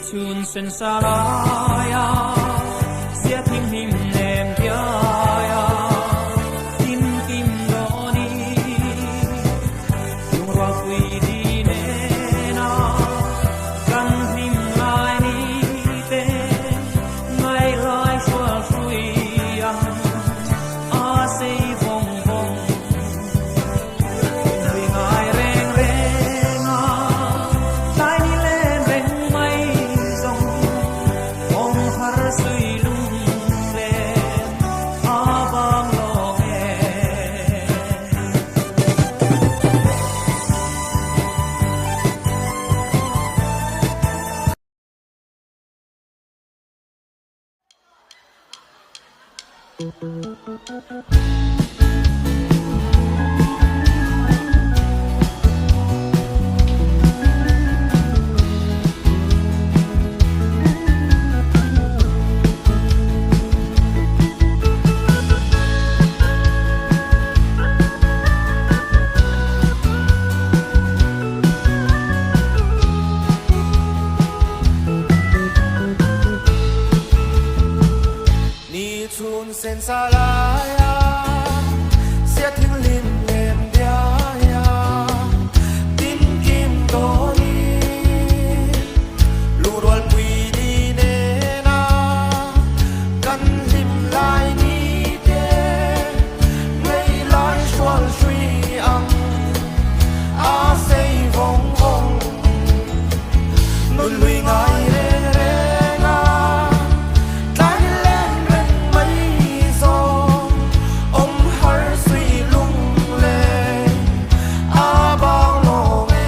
chun sen salaya sia thim him nem pya ya tim tim lo ni yung ra quy đi ne na kan him lai ni te mai lai shwa shui ya a sei vong vong vi ngai reng reng a tai ni len reng mai song om har sui lung le a bang lo e你春sen salaya sia thing lim lem dia ya tin kim do ni lu rol pui di ne na kan lim lai ni te ngei lai shwal shui ang a sei vong vong nun lui ngai re re na tai len ren mai so om har sui lung le a bang lo me